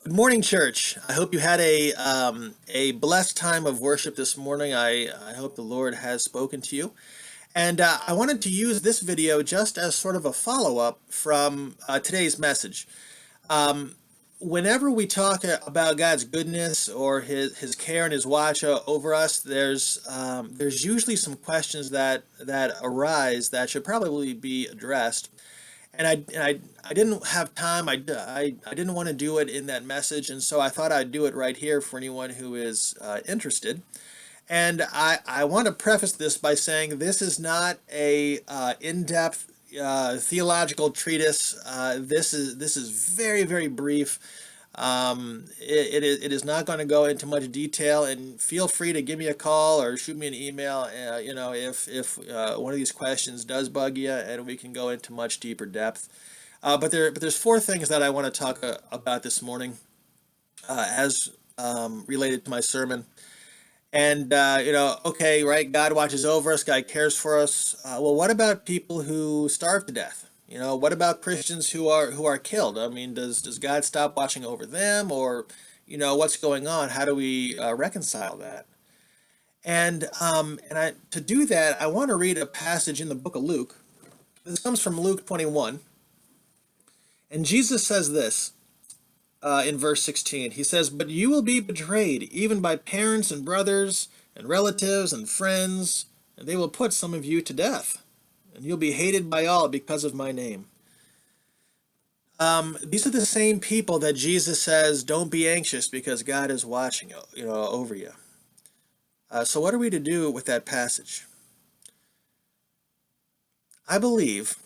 Good morning, church. I hope you had a blessed time of worship this morning. I hope the Lord has spoken to you. And I wanted to use this video just as sort of a follow-up from today's message. Um, Whenever we talk about God's goodness or His care and His watch over us, there's usually some questions that arise that should probably be addressed. And I didn't have time. I didn't want to do it in that message, and so I thought I'd do it right here for anyone who is interested. And I want to preface this by saying this is not a in-depth theological treatise. This is very, very brief. It is not going to go into much detail, and feel free to give me a call or shoot me an email. If one of these questions does bug you, and we can go into much deeper depth. But there's four things that I want to talk about this morning, as related to my sermon. And okay, right? God watches over us. God cares for us. Well, what about people who starve to death? What about Christians who are killed? I mean, does God stop watching over them, or what's going on? How do we reconcile that? And to do that, I want to read a passage in the book of Luke. This comes from Luke 21, and Jesus says this. In verse 16. He says, "But you will be betrayed, even by parents and brothers and relatives and friends, and they will put some of you to death, and you'll be hated by all because of my name." These are the same people that Jesus says, "Don't be anxious because God is watching, over you." So what are we to do with that passage? I believe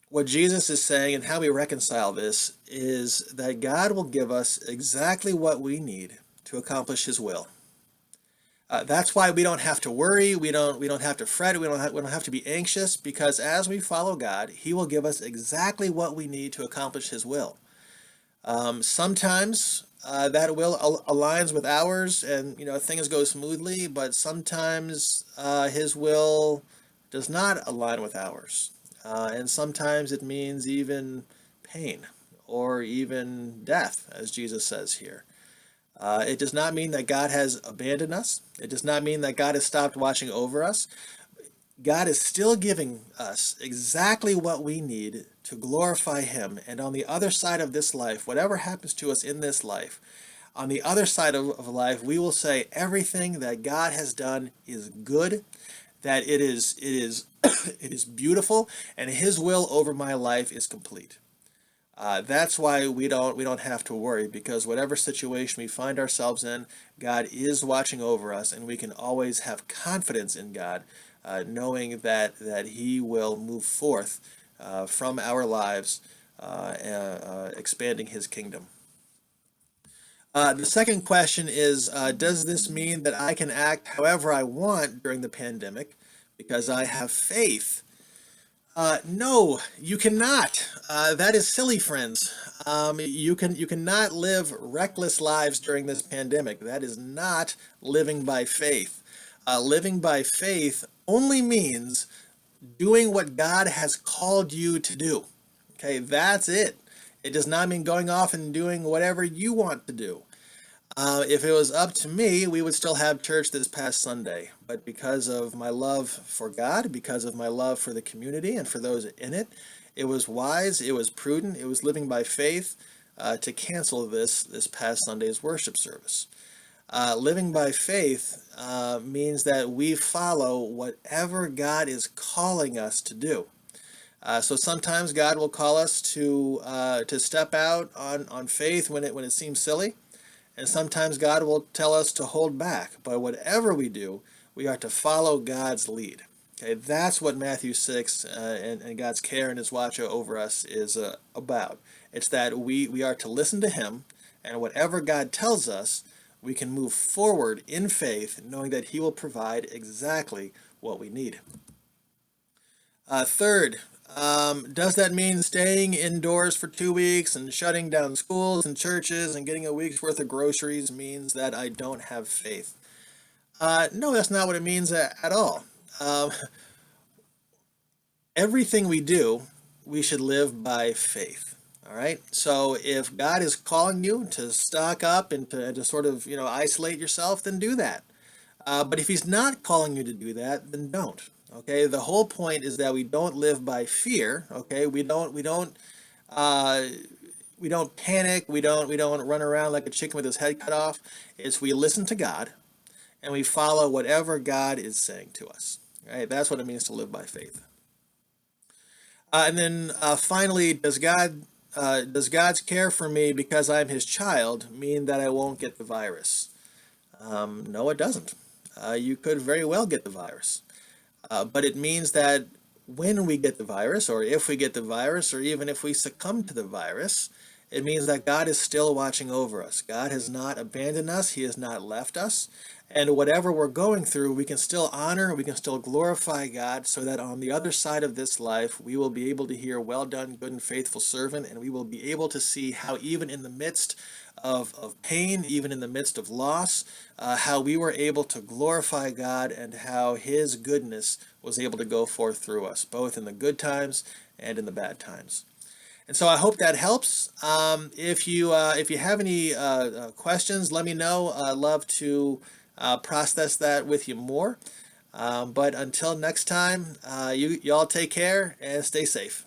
what Jesus is saying and how we reconcile this is that God will give us exactly what we need to accomplish His will. That's why we don't have to worry. We don't have to fret. We don't have to be anxious, because as we follow God, He will give us exactly what we need to accomplish His will. Sometimes that will aligns with ours, and things go smoothly. But sometimes His will does not align with ours. And sometimes it means even pain or even death, as Jesus says here. It does not mean that God has abandoned us. It does not mean that God has stopped watching over us. God is still giving us exactly what we need to glorify Him. And on the other side of this life, whatever happens to us in this life, on the other side of life, we will say everything that God has done is good, that it is it is beautiful, and His will over my life is complete. That's why we don't have to worry, because whatever situation we find ourselves in, God is watching over us, and we can always have confidence in God, knowing that He will move forth from our lives, expanding His kingdom. The second question is, does this mean that I can act however I want during the pandemic because I have faith? No, you cannot. That is silly, friends. You cannot live reckless lives during this pandemic. That is not living by faith. Living by faith only means doing what God has called you to do. Okay, that's it. It does not mean going off and doing whatever you want to do. If it was up to me, we would still have church this past Sunday. But because of my love for God, because of my love for the community and for those in it, it was wise, it was prudent, it was living by faith to cancel this past Sunday's worship service. Living by faith means that we follow whatever God is calling us to do. So sometimes God will call us to step out on faith when it seems silly. And sometimes God will tell us to hold back. But whatever we do, we are to follow God's lead. Okay, that's what Matthew 6 and God's care and His watch over us is about. It's that we are to listen to Him, and whatever God tells us, we can move forward in faith, knowing that He will provide exactly what we need. Third, does that mean staying indoors for 2 weeks and shutting down schools and churches and getting a week's worth of groceries means that I don't have faith? No, that's not what it means at all. Um, Everything we do, we should live by faith. All right. So if God is calling you to stock up and to sort of, isolate yourself, then do that. But if he's not calling you to do that, then don't. Okay. The whole point is that we don't live by fear. Okay. Uh, we don't panic. We don't run around like a chicken with his head cut off. It's we listen to God and we follow whatever God is saying to us. Right. That's what it means to live by faith. And then finally, does God's care for me because I'm His child mean that I won't get the virus? No, it doesn't. You could very well get the virus, but it means that when we get the virus, or if we get the virus, or even if we succumb to the virus, it means that God is still watching over us. God has not abandoned us. He has not left us. And whatever we're going through, we can still honor, we can still glorify God so that on the other side of this life, we will be able to hear, well done, good and faithful servant, and we will be able to see how even in the midst of pain, even in the midst of loss, how we were able to glorify God and how His goodness was able to go forth through us, both in the good times and in the bad times. And so I hope that helps. If you have any questions, let me know. I'd love to process that with you more. But until next time, y'all take care and stay safe.